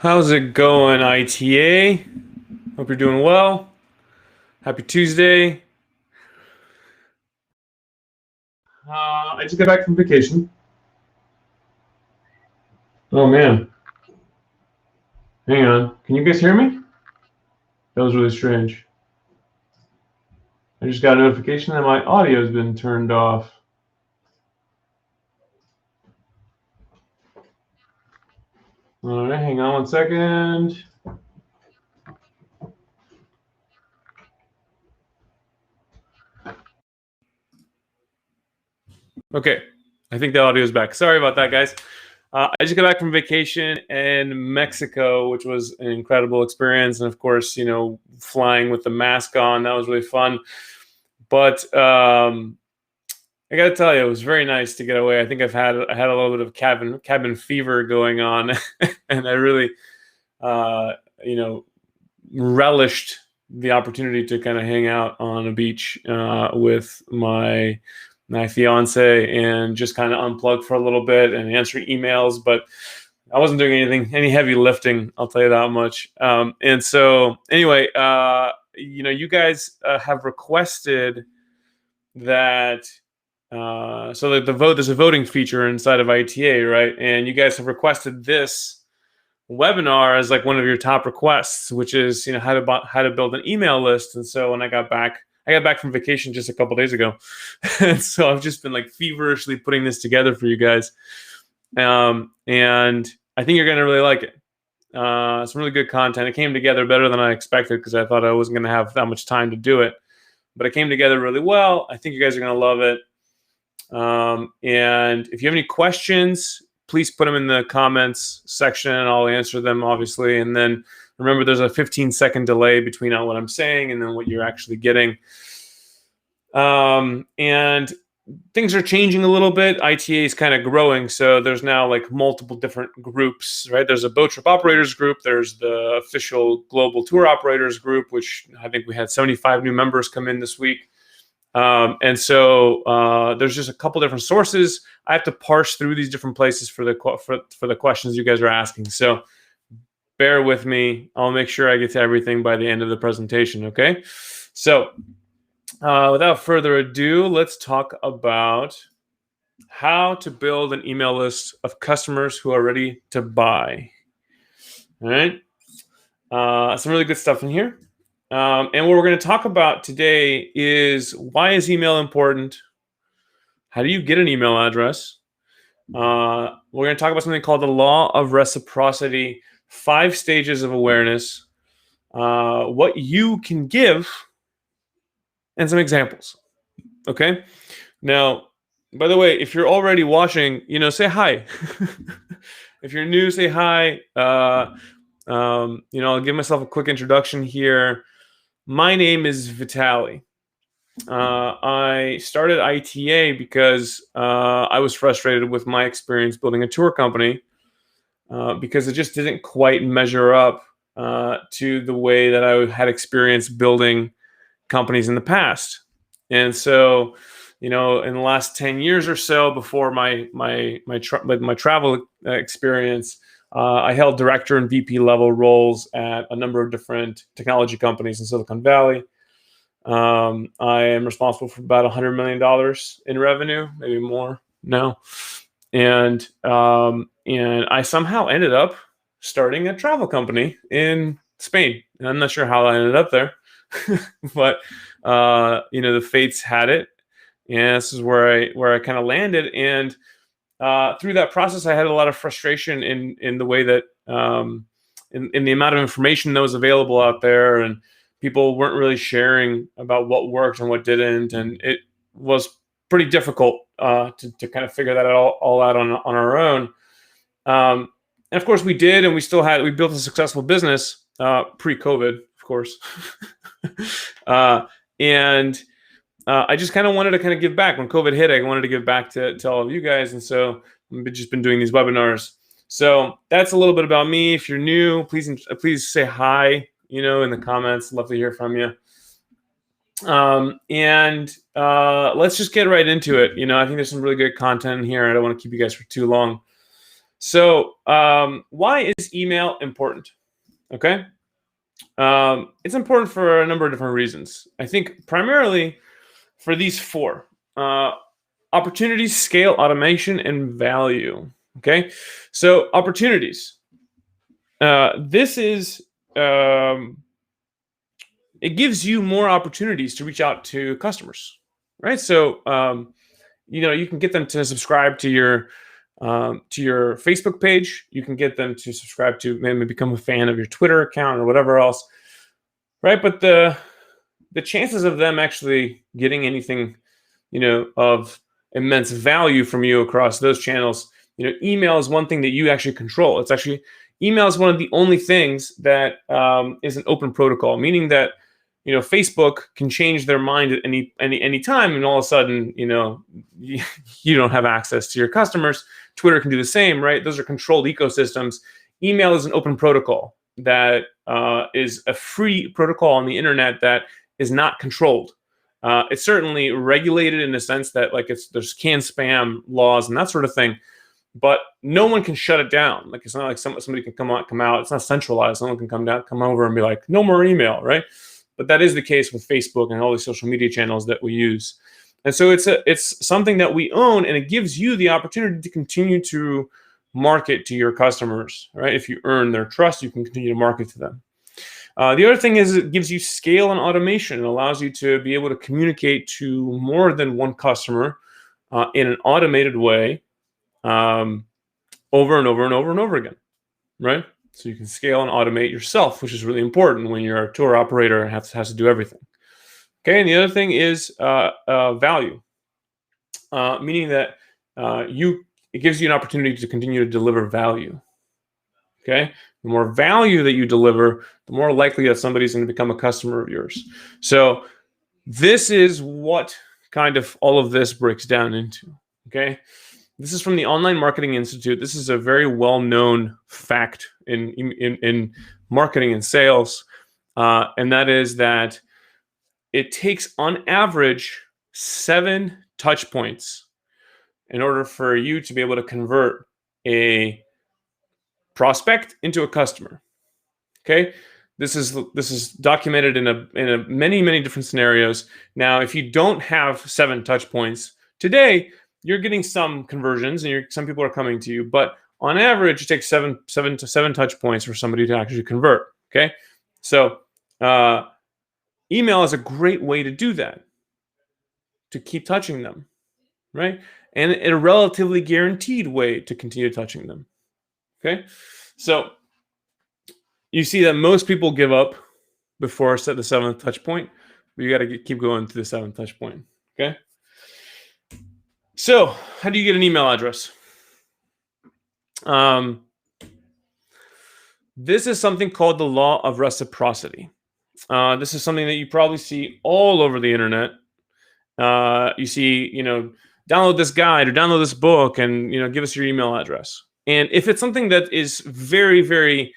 How's it going, ITA? Hope you're doing well. Happy Tuesday. I just got back from vacation. Oh man, hang on. Can you guys hear me? That was really strange. I just got a notification that my audio has been turned off. All right, hang on one second. Okay, I think the audio is back. Sorry about that, guys. I just got back from vacation in Mexico, which was an incredible experience, and of course, flying with the mask on, that was really fun. But I got to tell you, it was very nice to get away. I think I had a little bit of cabin fever going on, and I really, uh, you know, relished the opportunity to kind of hang out on a beach with my fiance and just kind of unplug for a little bit and answer emails. But I wasn't doing any heavy lifting. I'll tell you that much. And so anyway, you guys have requested that. So there's a voting feature inside of ITA, right? And you guys have requested this webinar as like one of your top requests, which is how to build an email list. And so when I got back from vacation just a couple days ago, and so I've just been like feverishly putting this together for you guys, and I think you're gonna really like it. Some really good content. It came together better than I expected because I thought I wasn't gonna have that much time to do it, but it came together really well. I think you guys are gonna love it. And if you have any questions, please put them in the comments section and I'll answer them, obviously. And then remember, there's a 15-second delay between what I'm saying and then what you're actually getting. And things are changing a little bit. ITA is kind of growing, so there's now like multiple different groups, right? There's a boat trip operators group. There's the official global tour operators group, which I think we had 75 new members come in this week. And so there's just a couple different sources. I have to parse through these different places for the questions you guys are asking. So bear with me. I'll make sure I get to everything by the end of the presentation. Okay. So without further ado, let's talk about how to build an email list of customers who are ready to buy. All right. Some really good stuff in here. And what we're going to talk about today is why is email important? How do you get an email address? We're going to talk about something called the law of reciprocity, 5 stages of awareness, what you can give, and some examples. Okay. Now, by the way, if you're already watching, say hi. If you're new, say hi. I'll give myself a quick introduction here. My name is Vitaly. I started ITA because I was frustrated with my experience building a tour company because it just didn't quite measure up to the way that I had experienced building companies in the past. And so, in the last 10 years or so before my travel experience, I held director and VP level roles at a number of different technology companies in Silicon Valley. I am responsible for about $100 million in revenue, maybe more now. And I somehow ended up starting a travel company in Spain. And I'm not sure how I ended up there, but the fates had it. And this is where I kind of landed. And through that process, I had a lot of frustration in the way that in the amount of information that was available out there, and people weren't really sharing about what worked and what didn't, and it was pretty difficult to kind of figure that all out on our own. And of course, we did, and we built a successful business pre-COVID, of course. And I just kind of wanted to kind of give back. When COVID hit, I wanted to give back to all of you guys. And so I've just been doing these webinars. So that's a little bit about me. If you're new, please say hi, in the comments. Love to hear from you. And let's just get right into it. I think there's some really good content in here. I don't want to keep you guys for too long. So why is email important? Okay. It's important for a number of different reasons. I think primarily for these four: opportunities, scale, automation, and value. Okay. So opportunities. This is it gives you more opportunities to reach out to customers, right? So you can get them to subscribe to your Facebook page. You can get them to subscribe to, maybe become a fan of your Twitter account or whatever else, right? But the chances of them actually getting anything, of immense value from you across those channels, email is one thing that you actually control. It's actually, email is one of the only things that is an open protocol, meaning that Facebook can change their mind at any time, and all of a sudden, you don't have access to your customers. Twitter can do the same, right? Those are controlled ecosystems. Email is an open protocol that is a free protocol on the internet that is not controlled. It's certainly regulated in the sense that, like, there's can spam laws and that sort of thing, but no one can shut it down. Like, it's not like somebody can come out. It's not centralized. Someone can come over and be like, no more email, right? But that is the case with Facebook and all these social media channels that we use. And so it's something that we own, and it gives you the opportunity to continue to market to your customers, right? If you earn their trust, you can continue to market to them. The other thing is, it gives you scale and automation. It allows you to be able to communicate to more than one customer in an automated way, over and over and over and over again, right? So you can scale and automate yourself, which is really important when you're a tour operator and has to do everything. Okay, and the other thing is value, meaning that it gives you an opportunity to continue to deliver value. Okay, the more value that you deliver, the more likely that somebody's going to become a customer of yours. So this is what kind of all of this breaks down into. Okay, this is from the Online Marketing Institute. This is a very well-known fact in marketing and sales, and that is that it takes, on average, 7 touch points in order for you to be able to convert a prospect into a customer. Okay, this is documented in a many different scenarios. Now, if you don't have 7 touch points today, you're getting some conversions, and some people are coming to you, but on average, it takes 7 touch points for somebody to actually convert. Okay, so email is a great way to do that, to keep touching them, right? And a relatively guaranteed way to continue touching them. Okay, so you see that most people give up before the 7th touch point, but you got to keep going to the 7th touch point. Okay, so how do you get an email address? This is something called the law of reciprocity. This is something that you probably see all over the internet. You see, download this guide or download this book, and give us your email address. And if it's something that is very, very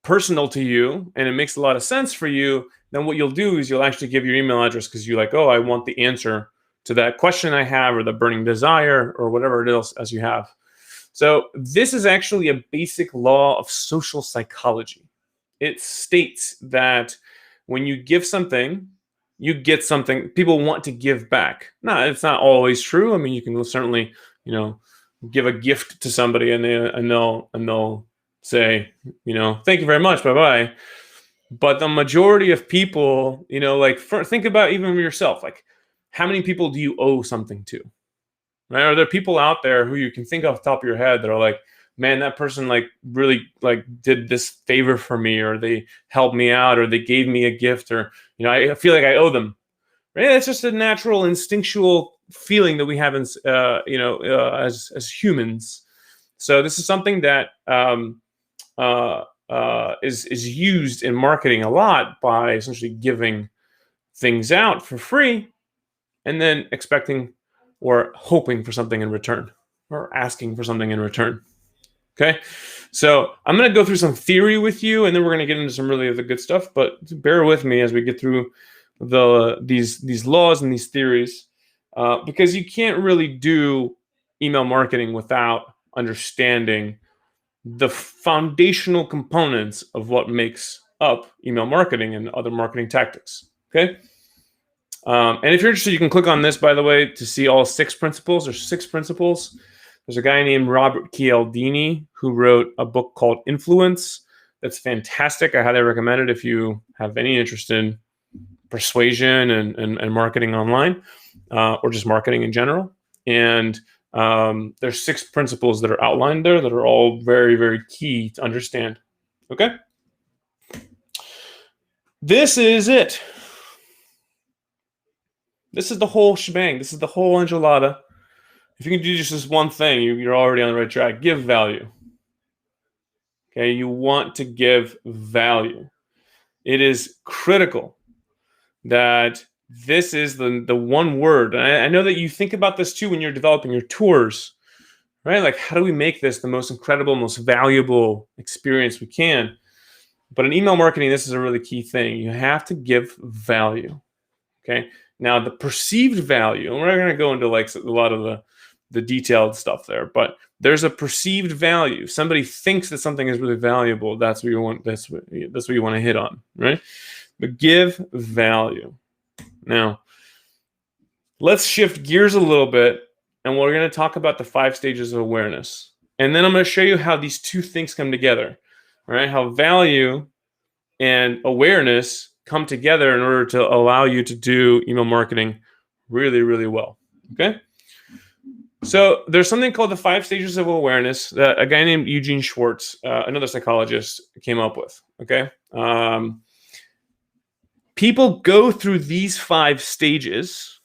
personal to you and it makes a lot of sense for you, then what you'll do is you'll actually give your email address, because you're like, oh, I want the answer to that question I have, or the burning desire, or whatever it is as you have. So this is actually a basic law of social psychology. It states that when you give something, you get something. People want to give back. No, it's not always true. I mean, you can certainly, give a gift to somebody, and they'll say, thank you very much, bye bye. But the majority of people, think about even yourself. Like, how many people do you owe something to? Right? Are there people out there who you can think off the top of your head that are like, man, that person really did this favor for me, or they helped me out, or they gave me a gift, or I feel like I owe them. Right? It's just a natural, instinctual feeling that we have as humans. So this is something that is used in marketing a lot, by essentially giving things out for free and then expecting or hoping for something in return, or asking for something in return. Okay, so I'm going to go through some theory with you, and then we're going to get into some really of the good stuff. But bear with me as we get through these laws and these theories, because you can't really do email marketing without understanding the foundational components of what makes up email marketing and other marketing tactics. Okay. And if you're interested, you can click on this, by the way, to see all 6 principles. There's 6 principles. There's a guy named Robert Cialdini who wrote a book called Influence. That's fantastic. I highly recommend it if you have any interest in persuasion and marketing online, or just marketing in general. And there's 6 principles that are outlined there that are all very, very key to understand. Okay? This is it. This is the whole shebang. This is the whole enchilada. If you can do just this one thing, you're already on the right track. Give value. Okay, you want to give value. It is critical that this is the one word. And I know that you think about this too when you're developing your tours, right? Like, how do we make this the most incredible, most valuable experience we can? But in email marketing, this is a really key thing. You have to give value. Okay. Now, the perceived value, and we're not going to go into like a lot of the detailed stuff there, but there's a perceived value. Somebody thinks that something is really valuable. That's what you want. That's what you want to hit on, right? But give value. Now, let's shift gears a little bit, and we're going to talk about the 5 stages of awareness. And then I'm going to show you how these 2 things come together, right? How value and awareness come together in order to allow you to do email marketing really, really well. Okay. So there's something called the 5 stages of awareness that a guy named Eugene Schwartz, another psychologist, came up with. Okay. People go through these 5 stages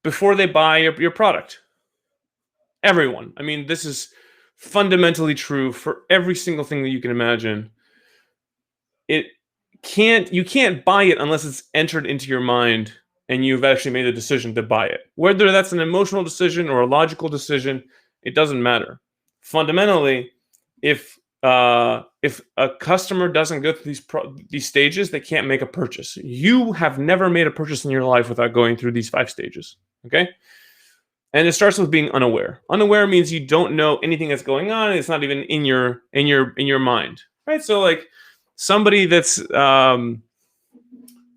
before they buy your product. Everyone. I mean, this is fundamentally true for every single thing that you can imagine. You can't buy it unless it's entered into your mind and you've actually made a decision to buy it. Whether that's an emotional decision or a logical decision, it doesn't matter. Fundamentally, if a customer doesn't go through these stages, they can't make a purchase. You have never made a purchase in your life without going through these 5 stages. Okay. And it starts with being unaware. Unaware means you don't know anything that's going on. It's not even in your mind, right? So like somebody that's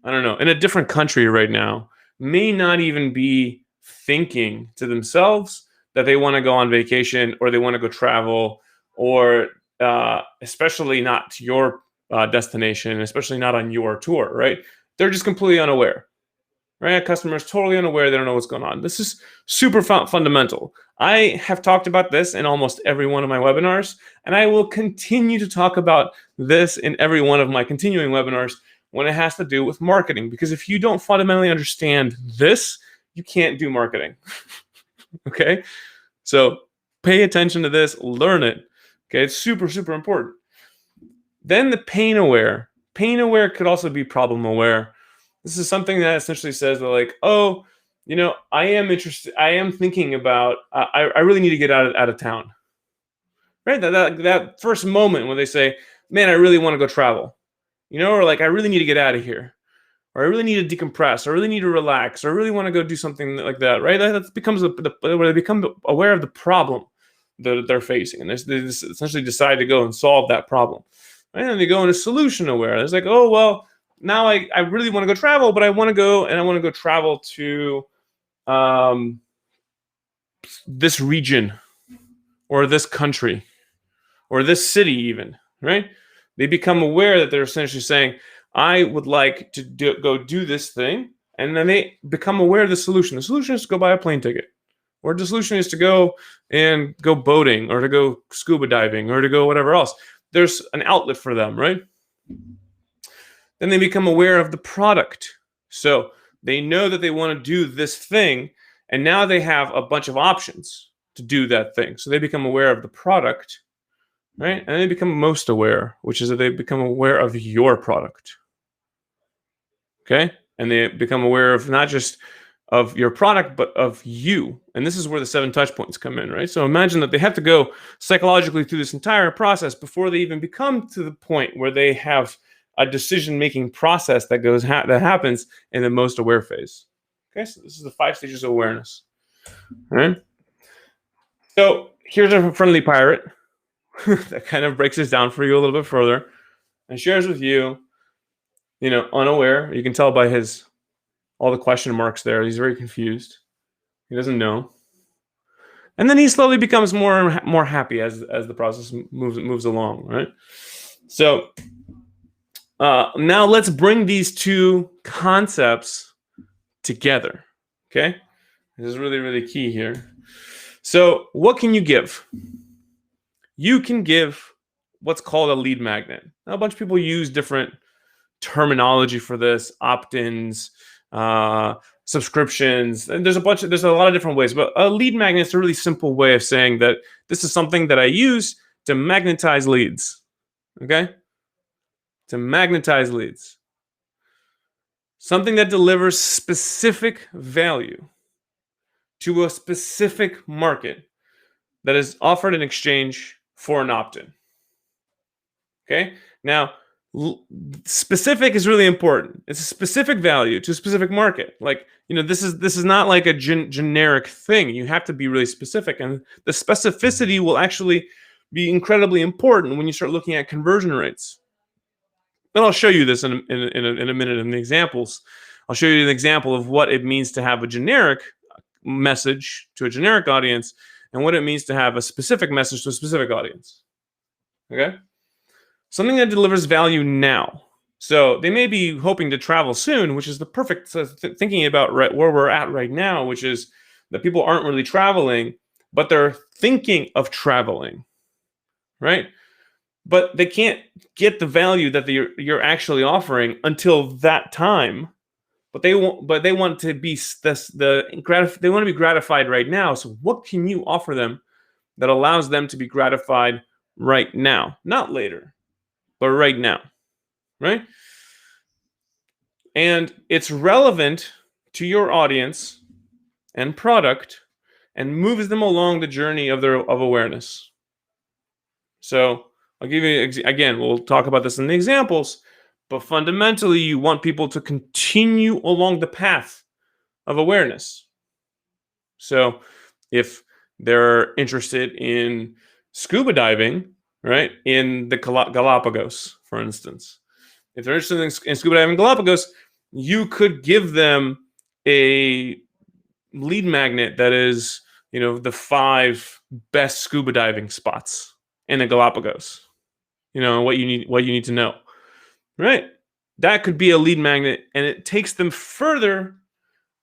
I don't know, in a different country right now may not even be thinking to themselves that they want to go on vacation or they want to go travel, or especially not to your destination, especially not on your tour, right? They're just completely unaware, right? A customer is totally unaware. They don't know what's going on. This is super fundamental. I have talked about this in almost every one of my webinars, and I will continue to talk about this in every one of my continuing webinars when it has to do with marketing. Because if you don't fundamentally understand this, you can't do marketing. Okay? So pay attention to this, learn it. Okay, it's super, super important. Then the pain aware. Pain aware could also be problem aware. This is something that essentially says that, like, oh, you know, I am interested. I am thinking about. I really need to get out of town. Right. That first moment when they say, "Man, I really want to go travel," you know, or like, "I really need to get out of here," or "I really need to decompress," or "I really need to relax," or "I really want to go do something like that." Right. That becomes where they become aware of the problem that they're facing, and they essentially decide to go and solve that problem. Right? And they go into solution aware. It's like, oh well. Now I really want to go travel, but I want to go travel to this region or this country or this city even, right? They become aware that they're essentially saying, I would like to go do this thing. And then they become aware of the solution. The solution is to go buy a plane ticket. Or the solution is to go boating or to go scuba diving or to go whatever else. There's an outlet for them, right? Then they become aware of the product. So they know that they want to do this thing, and now they have a bunch of options to do that thing. So they become aware of the product, right? And they become most aware, which is that they become aware of your product. Okay? And they become aware of not just of your product, but of you. And this is where the 7 touch points come in, right? So imagine that they have to go psychologically through this entire process before they even become to the point where they have a decision-making process that that happens in the most aware phase. Okay, so this is the 5 stages of awareness. All right. So here's a friendly pirate that kind of breaks this down for you a little bit further and shares with you, unaware. You can tell by all the question marks there. He's very confused. He doesn't know. And then he slowly becomes more happy as the process moves along, right? So now let's bring these two concepts together. Okay, this is really, really key here. So what can you give? You can give what's called a lead magnet. Now, a bunch of people use different terminology for this: opt-ins, subscriptions, and there's a lot of different ways. But a lead magnet is a really simple way of saying that this is something that I use to magnetize leads. Okay, to magnetize leads. Something that delivers specific value to a specific market that is offered in exchange for an opt-in. Okay, now specific is really important. It's a specific value to a specific market. Like, this is not like a generic thing. You have to be really specific, and the specificity will actually be incredibly important when you start looking at conversion rates. And I'll show you this in a minute in the examples. I'll show you an example of what it means to have a generic message to a generic audience and what it means to have a specific message to a specific audience. Okay? Something that delivers value now. So they may be hoping to travel soon, which is the perfect thinking about where we're at right now, which is that people aren't really traveling, but they're thinking of traveling, right? But they can't get the value that you're actually offering until that time. But they want to be they want to be gratified right now. So what can you offer them that allows them to be gratified right now, not later, but right now, right? And it's relevant to your audience and product and moves them along the journey of awareness. So I'll give you, again, we'll talk about this in the examples, but fundamentally, you want people to continue along the path of awareness. So if they're interested in scuba diving, right, in the Galapagos, for instance, if they're interested in scuba diving in Galapagos, you could give them a lead magnet that is, the 5 best scuba diving spots in the Galapagos. What you need to know, right? That could be a lead magnet, and it takes them further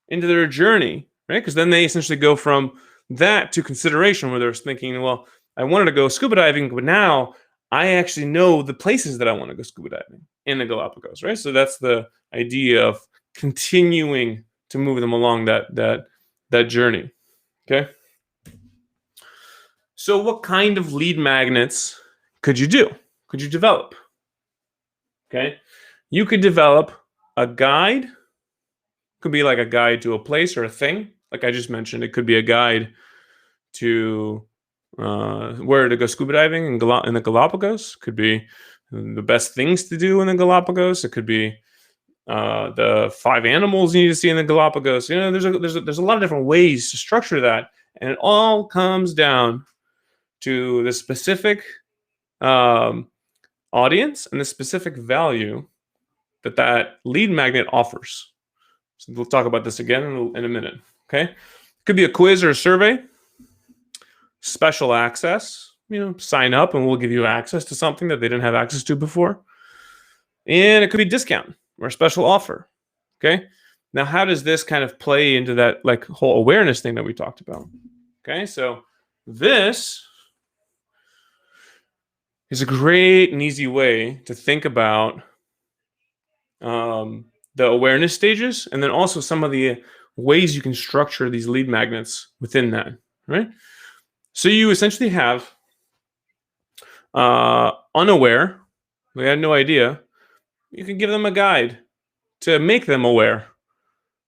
into their journey, right? Because then they essentially go from that to consideration, where they're thinking, well, I wanted to go scuba diving, but now I actually know the places that I want to go scuba diving in the Galapagos, right? So that's the idea of continuing to move them along that journey. Okay. So what kind of lead magnets could you do? Could you develop? Okay. You could develop a guide. Could be like a guide to a place or a thing. Like I just mentioned, it could be a guide to where to go scuba diving in the Galapagos. Could be the best things to do in the Galapagos. It could be the 5 animals you need to see in the Galapagos. There's a lot of different ways to structure that, and it all comes down to the specific audience and the specific value that lead magnet offers. So we'll talk about this again in a minute. Okay, it could be a quiz or a survey. Special access. Sign up and we'll give you access to something that they didn't have access to before. And it could be discount or a special offer. Okay. Now, how does this kind of play into that whole awareness thing that we talked about? Okay, so this is a great and easy way to think about the awareness stages, and then also some of the ways you can structure these lead magnets within that, right? So you essentially have unaware, they had no idea. You can give them a guide to make them aware,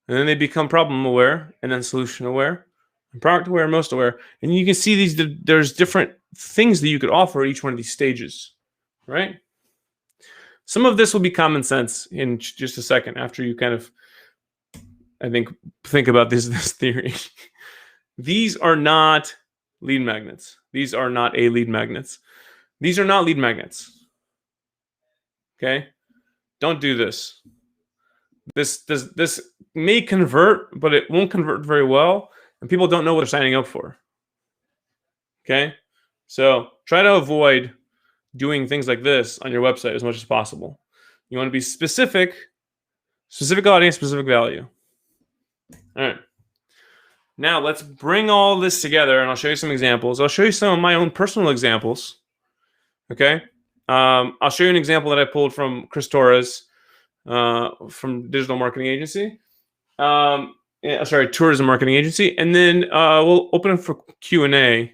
and then they become problem aware, and then solution aware, and product aware, most aware. And you can see there's different things that you could offer at each one of these stages, right? Some of this will be common sense in just a second after you kind of, I think about this theory. These are not lead magnets. These are not lead magnets. These are not lead magnets. Okay? Don't do this. This may convert, but it won't convert very well, and people don't know what they're signing up for. Okay? So try to avoid doing things like this on your website as much as possible. You want to be specific audience, specific value. All right. Now let's bring all this together, and I'll show you some examples. I'll show you some of my own personal examples. Okay. I'll show you an example that I pulled from Chris Torres from Digital Marketing Agency. Tourism Marketing Agency, and then we'll open it for Q&A,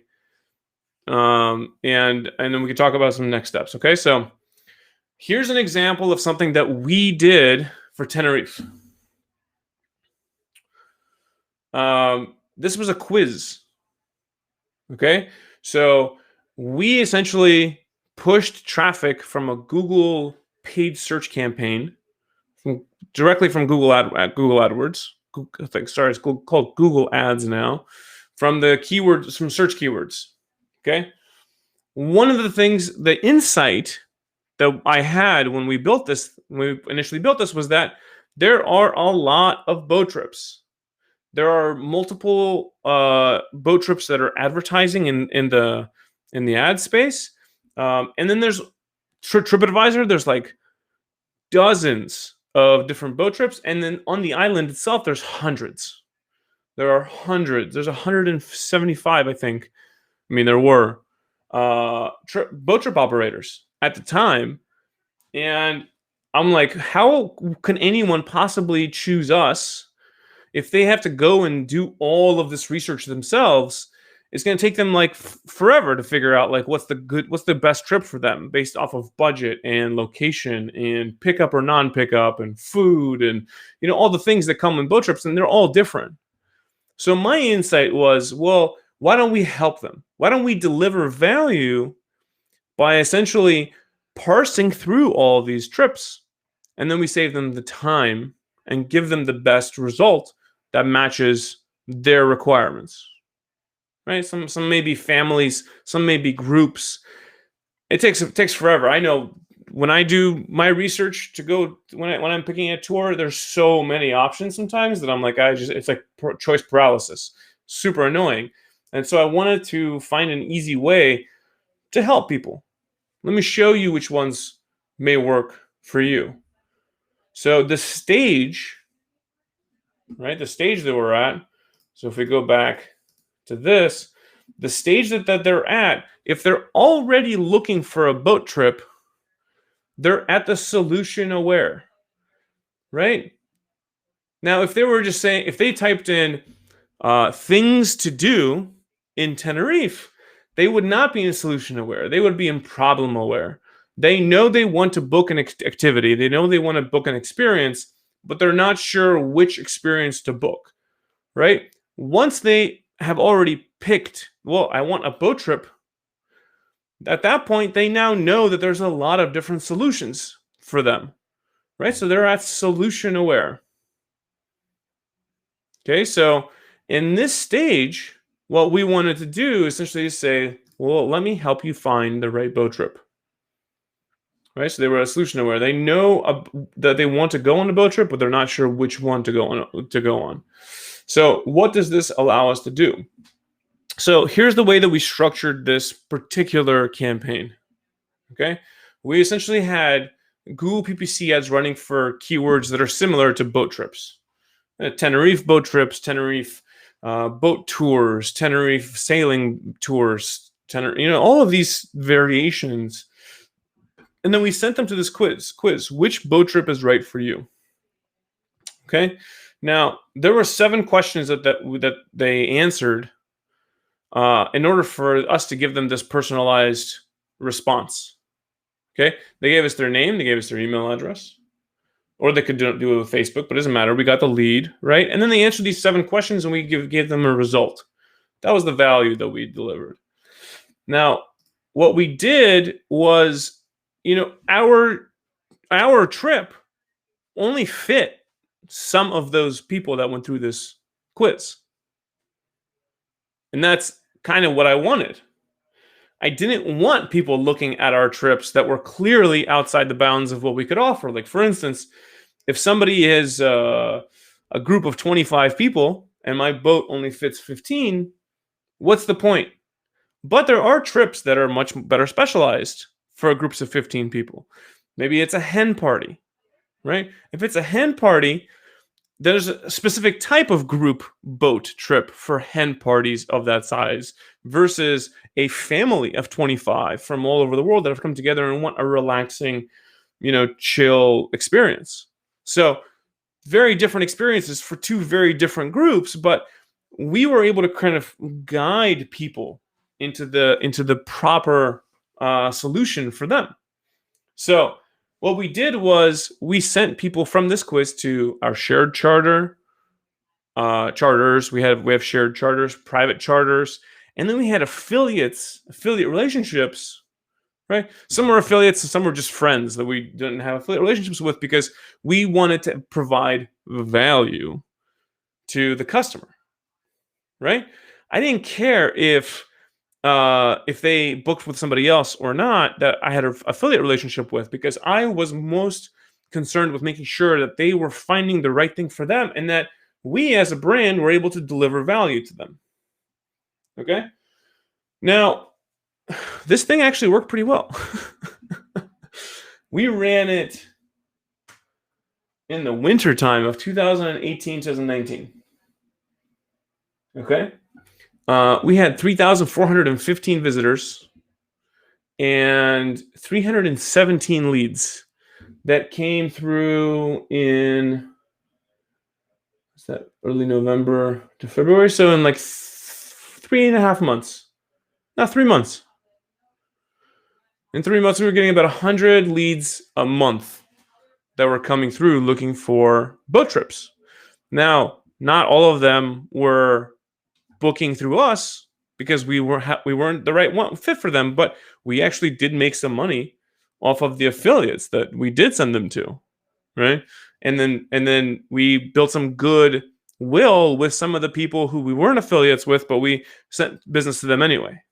and then we can talk about some next steps. Okay, so here's an example of something that we did for Tenerife. This was a quiz. Okay, so we essentially pushed traffic from a Google paid search campaign directly from Google AdWords. It's called Google Ads now, from the keywords, from search keywords. Okay. One of the things, the insight that I had when we initially built this, was that there are a lot of boat trips. There are multiple boat trips that are advertising in the ad space, and then there's TripAdvisor. There's like dozens of different boat trips, and then on the island itself, there's hundreds. There are hundreds. There's 175, I think. I mean, there were boat trip operators at the time, and I'm like, how can anyone possibly choose us if they have to go and do all of this research themselves? It's going to take them like forever to figure out like what's the best trip for them based off of budget and location and pickup or non-pickup and food and all the things that come in boat trips, and they're all different. So my insight was, well, why don't we help them? Why don't we deliver value by essentially parsing through all these trips, and then we save them the time and give them the best result that matches their requirements. Right? Some may be families, some may be groups. It takes forever. I know when I do my research to go when I'm picking a tour, there's so many options sometimes that I'm like, it's like choice paralysis. Super annoying. And so I wanted to find an easy way to help people. Let me show you which ones may work for you. So the stage, right? The stage that we're at. So if we go back to this, the stage that they're at, if they're already looking for a boat trip, they're at the solution aware, right? Now, if they were just saying, if they typed in things to do in Tenerife, they would not be in solution aware. They would be in problem aware. They know they want to book an activity. They know they want to book an experience, but they're not sure which experience to book, right? Once they have already picked, well, I want a boat trip, at that point, they now know that there's a lot of different solutions for them, right? So they're at solution aware. Okay, so in this stage, what we wanted to do essentially is say, well, let me help you find the right boat trip. Right, so they were a solution aware. They know that they want to go on a boat trip, but they're not sure which one to go on. So what does this allow us to do? So here's the way that we structured this particular campaign. Okay, we essentially had Google PPC ads running for keywords that are similar to boat trips. Tenerife boat trips, Tenerife boat tours, Tenerife sailing tours, all of these variations. And then we sent them to this quiz. Which boat trip is right for you? Okay. Now, there were 7 questions that they answered in order for us to give them this personalized response. Okay. They gave us their name. They gave us their email address. Or they could do it with Facebook, but it doesn't matter. We got the lead, right? And then they answered these 7 questions, and we gave them a result. That was the value that we delivered. Now, what we did was, our trip only fit some of those people that went through this quiz. And that's kind of what I wanted. I didn't want people looking at our trips that were clearly outside the bounds of what we could offer. Like, for instance, if somebody is a group of 25 people and my boat only fits 15, what's the point? But there are trips that are much better specialized for groups of 15 people. Maybe it's a hen party, right? If it's a hen party, there's a specific type of group boat trip for hen parties of that size versus a family of 25 from all over the world that have come together and want a relaxing, chill experience. So very different experiences for two very different groups, but we were able to kind of guide people into the proper solution for them. So what we did was we sent people from this quiz to our shared charters. We have shared charters, private charters, and then we had affiliate relationships. Right? Some were affiliates, and some were just friends that we didn't have affiliate relationships with because we wanted to provide value to the customer. Right? I didn't care if they booked with somebody else or not that I had an affiliate relationship with, because I was most concerned with making sure that they were finding the right thing for them and that we as a brand were able to deliver value to them. Okay? Now, this thing actually worked pretty well. We ran it in the winter time of 2018, 2019. Okay? We had 3,415 visitors and 317 leads that came through in early November to February. So in like 3.5 months. No, 3 months. In 3 months, we were getting about 100 leads a month that were coming through looking for boat trips. Now, not all of them were booking through us because we weren't the right fit for them, but we actually did make some money off of the affiliates that we did send them to, right? And then we built some good will with some of the people who we weren't affiliates with, but we sent business to them anyway.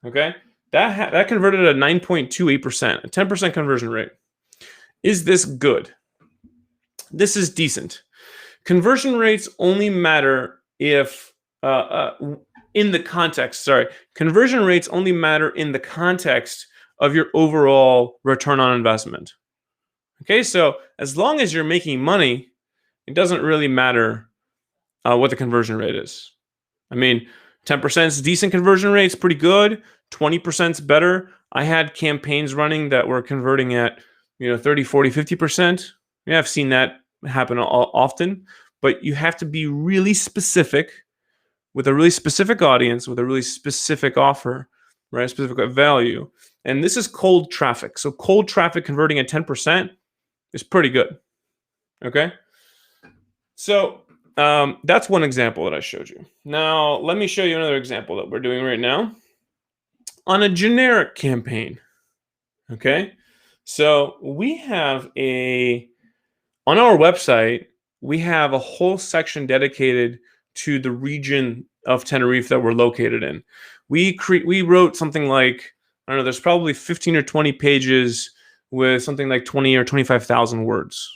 Okay, that converted at 9.28%, a 10% conversion rate. Is this good? This is decent. Conversion rates only matter if in the context. Conversion rates only matter in the context of your overall return on investment. Okay, so as long as you're making money, it doesn't really matter what the conversion rate is. I mean, 10% is decent conversion rate. It's pretty good. 20% is better. I had campaigns running that were converting at 30, 40, 50%. Yeah, I've seen that happen often, but you have to be really specific with a really specific audience, with a really specific offer, right? Specific value. And this is cold traffic. So cold traffic converting at 10% is pretty good. Okay. So that's one example that I showed you. Now, let me show you another example that we're doing right now on a generic campaign. Okay. So we have on our website, we have a whole section dedicated to the region of Tenerife that we're located in. We wrote something like, I don't know, there's probably 15 or 20 pages with something like 20 or 25,000 words.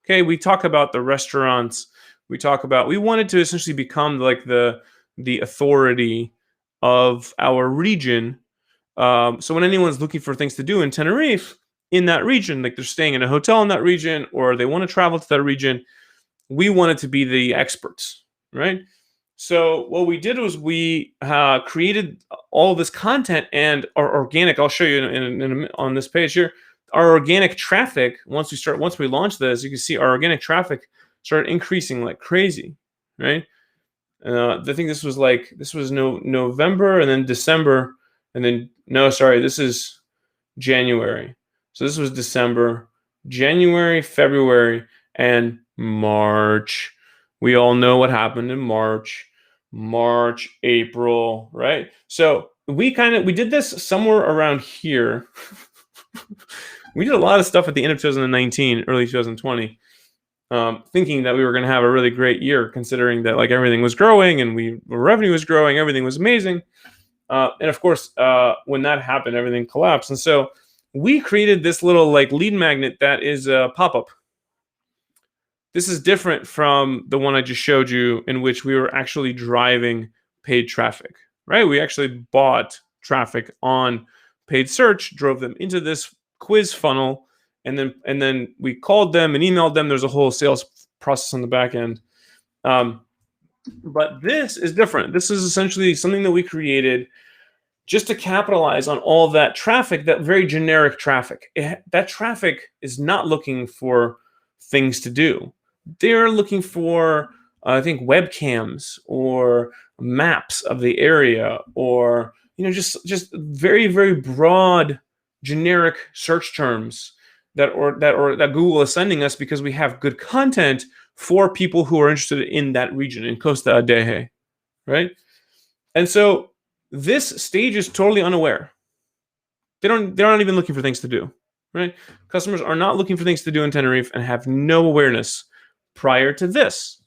Okay, we talk about the restaurants. We wanted to essentially become like the authority of our region. So when anyone's looking for things to do in Tenerife, in that region, like they're staying in a hotel in that region or they want to travel to that region, we wanted to be the experts, right? So what we did was we created all this content and our organic. I'll show you on this page here. Our organic traffic. Once we launched this, you can see our organic traffic started increasing like crazy, right? I think this was November and then December and then this is January. So this was December, January, February, and March. We all know what happened in March, April, right? So we did this somewhere around here. We did a lot of stuff at the end of 2019, early 2020. thinking that we were going to have a really great year, considering that like everything was growing and revenue was growing, everything was amazing. And of course, when that happened, everything collapsed. And so we created this little like lead magnet that is a pop-up. This is different from the one I just showed you, in which we were actually driving paid traffic, right? We actually bought traffic on paid search, drove them into this quiz funnel, and then we called them and emailed them. There's a whole sales process on the back end. But this is different. This is essentially something that we created just to capitalize on all that traffic, that very generic traffic. That traffic is not looking for things to do. They're looking for, I think, webcams or maps of the area, or just very, very broad, generic search terms that Google is sending us because we have good content for people who are interested in that region, in Costa Adeje, right? And so this stage is totally unaware. They're not even looking for things to do, right? Customers are not looking for things to do in Tenerife and have no awareness prior to this.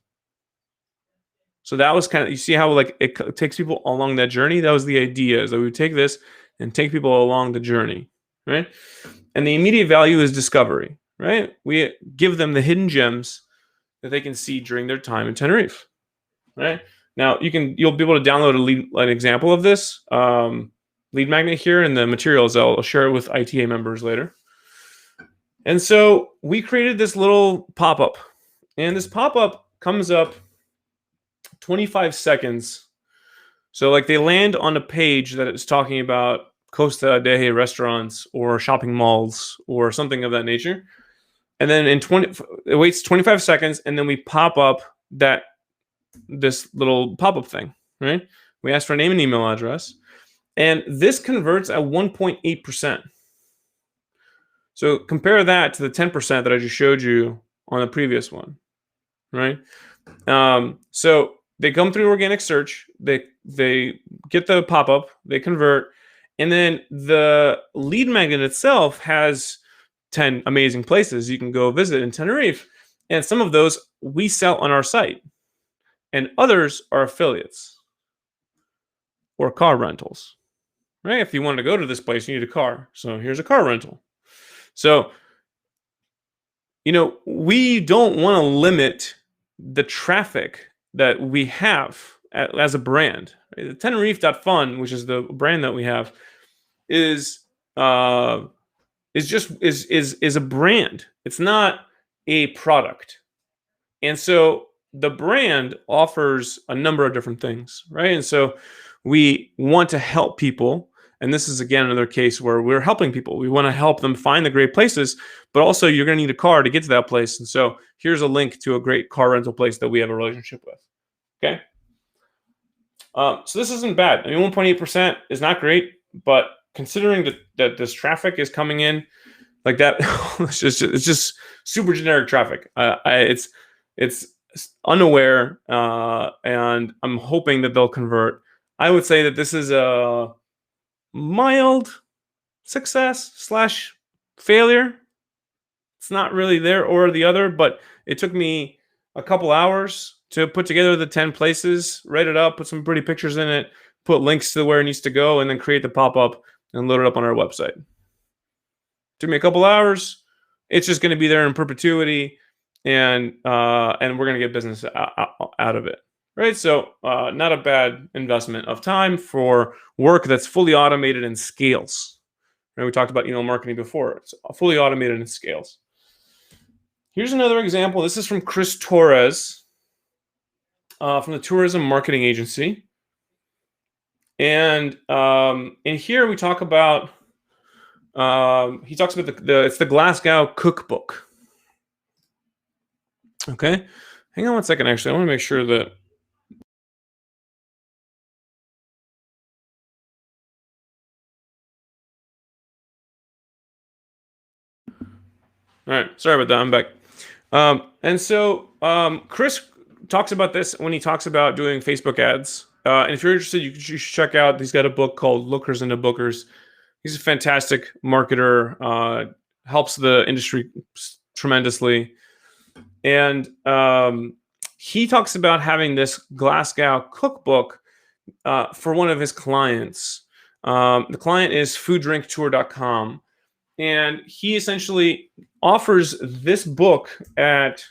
So that was kind of, you see how like it takes people along that journey? That was the idea, is that we would take this and take people along the journey, right? And the immediate value is discovery, right? We give them the hidden gems that they can see during their time in Tenerife, right? Now you'll be able to download an example of this lead magnet here in the materials. I'll share it with ITA members later. And so we created this little pop-up, and this pop-up comes up 25 seconds. So like they land on a page that is talking about Costa Adeje restaurants or shopping malls or something of that nature. And then it waits 25 seconds, and then we pop up this little pop-up thing, right? We ask for a name and email address, and this converts at 1.8%. So compare that to the 10% that I just showed you on the previous one, right? So they come through organic search, they get the pop-up, they convert, and then the lead magnet itself has 10 amazing places you can go visit in Tenerife. And some of those we sell on our site, and others are affiliates or car rentals, right? If you want to go to this place, you need a car. So here's a car rental. So, we don't want to limit the traffic that we have as a brand. Right? The Tenerife.fun, which is the brand that we have, is a brand. It's not a product. And so the brand offers a number of different things, right? And so we want to help people. And this is, again, another case where we're helping people. We want to help them find the great places, but also you're going to need a car to get to that place. And so here's a link to a great car rental place that we have a relationship with. Okay. So this isn't bad. I mean, 1.8% is not great, but considering that this traffic is coming in like that, it's just super generic traffic. It's unaware, and I'm hoping that they'll convert. I would say that this is a mild success / failure. It's not really there or the other, but it took me a couple hours to put together the 10 places, write it up, put some pretty pictures in it, put links to where it needs to go, and then create the pop-up and load it up on our website. Took me a couple hours. It's just going to be there in perpetuity, and we're going to get business out of it, right? So not a bad investment of time for work that's fully automated and scales. Right? We talked about email marketing before. It's fully automated and scales. Here's another example. This is from Chris Torres from the Tourism Marketing Agency. And in here we talk about, he talks about it's the Glasgow Cookbook. Okay, hang on one second. Actually, I want to make sure that. All right, sorry about that. I'm back. And so Chris talks about this when he talks about doing Facebook ads. And if you're interested, you should check out. He's got a book called Lookers into Bookers. He's a fantastic marketer. Helps the industry tremendously. And he talks about having this Glasgow cookbook for one of his clients. The client is fooddrinktour.com, and he essentially offers this book at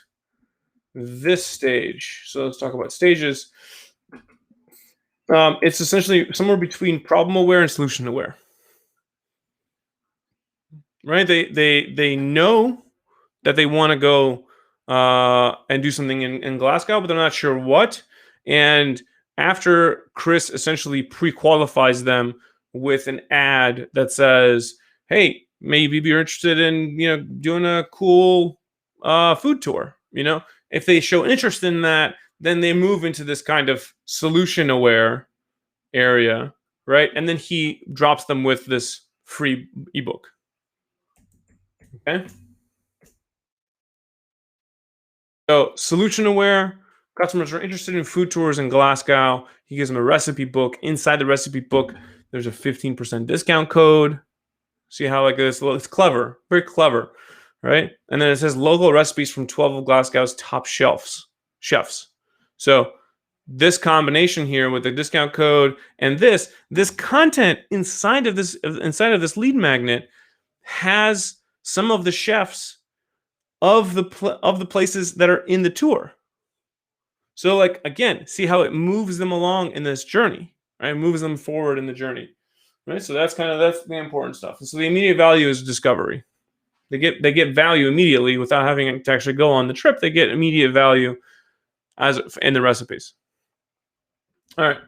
this stage. So let's talk about stages. It's essentially somewhere between problem aware and solution aware, right? They know that they want to go and do something in Glasgow, but they're not sure what. And after Chris essentially pre-qualifies them with an ad that says, "Hey, maybe you're interested in doing a cool food tour." If they show interest in that, then they move into this kind of solution aware area, right? And then he drops them with this free ebook. Okay. So, solution aware customers are interested in food tours in Glasgow. He gives them a recipe book. Inside the recipe book, there's a 15% discount code. See how like this? It's clever, very clever, right? And then it says local recipes from 12 of Glasgow's top chefs. So this combination here with the discount code and this content inside of this lead magnet has some of the chefs of the places that are in the tour. So, like, again, see how it moves them along in this journey, right? It moves them forward in the journey, right? So that's the important stuff. And so the immediate value is discovery. They get value immediately without having to actually go on the trip. They get immediate value as in the recipes. All right.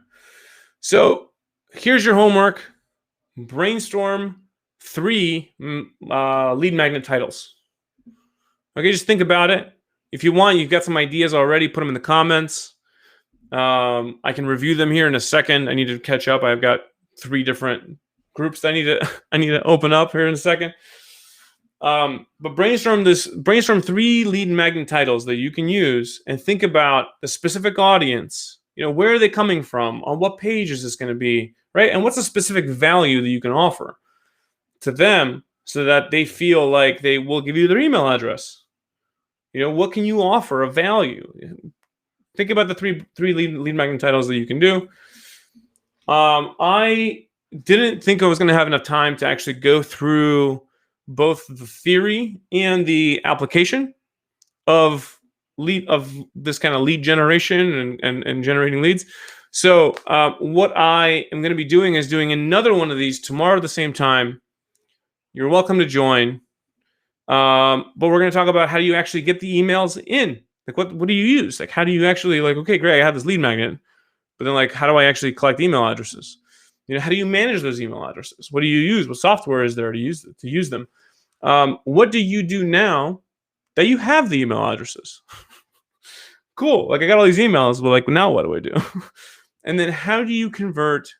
So here's your homework. Brainstorm 3 lead magnet titles. Okay, just think about it. If you want, you've got some ideas already. Put them in the comments. I can review them here in a second. I need to catch up. I've got 3 different groups that I need to open up here in a second. But brainstorm 3 lead magnet titles that you can use and think about the specific audience. Where are they coming from? On what page is this going to be, right? And what's the specific value that you can offer to them so that they feel like they will give you their email address? What can you offer of value? Think about the three lead magnet titles that you can do. I didn't think I was going to have enough time to actually go through both the theory and the application of this kind of lead generation and generating leads. So what I am going to be doing is doing another one of these tomorrow at the same time. You're welcome to join. But we're going to talk about how do you actually get the emails in. Like, what do you use? Like, how do you actually, like, okay, great, I have this lead magnet, but then, like, how do I actually collect email addresses? How do you manage those email addresses? What do you use? What software is there to use them? What do you do now that you have the email addresses? Cool. Like, I got all these emails, but like, now what do I do? And then how do you convert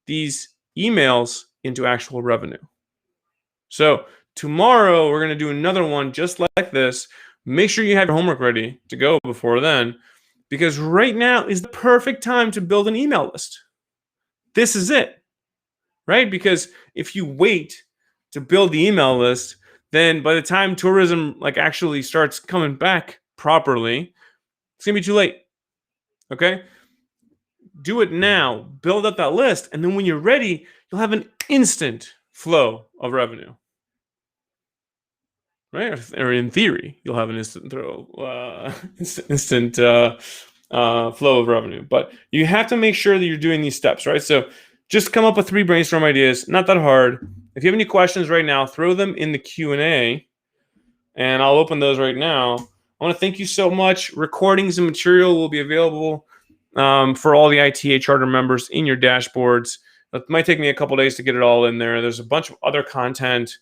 these emails into actual revenue? So tomorrow we're going to do another one just like this. Make sure you have your homework ready to go before then, because right now is the perfect time to build an email list. This is it, right? Because if you wait to build the email list, then by the time tourism actually starts coming back properly, it's gonna be too late. Okay, do it now. Build up that list, and then when you're ready, you'll have an instant flow of revenue. Right, or in theory, you'll have an instant flow of revenue. But you have to make sure that you're doing these steps, right? So just come up with 3 brainstorm ideas. Not that hard. If you have any questions right now, throw them in the Q&A, and I'll open those right now. I want to thank you so much. Recordings and material will be available for all the ITA charter members in your dashboards. It might take me a couple days to get it all in there. There's a bunch of other content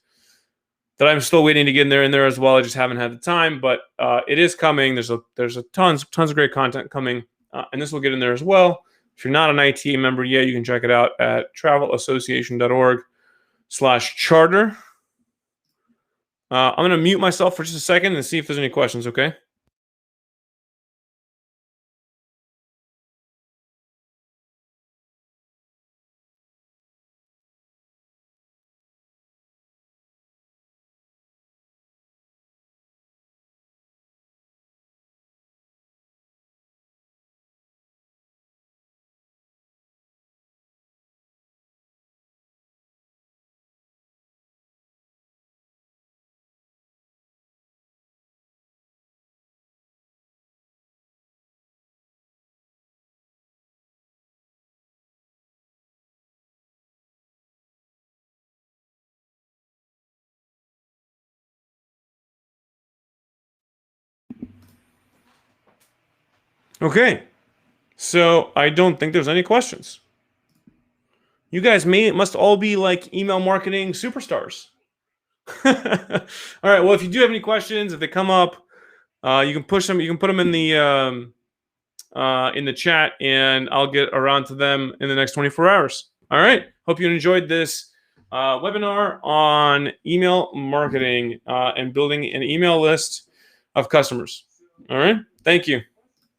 that I'm still waiting to get in there as well. I just haven't had the time, but it is coming. There's tons of great content coming, and this will get in there as well. If you're not an ITA member yet, you can check it out at travelassociation.org/charter. I'm going to mute myself for just a second and see if there's any questions, okay? Okay. So I don't think there's any questions. You guys must all be like email marketing superstars. All right. Well, if you do have any questions, if they come up, you can push them. You can put them in the chat, and I'll get around to them in the next 24 hours. All right. Hope you enjoyed this webinar on email marketing and building an email list of customers. All right. Thank you.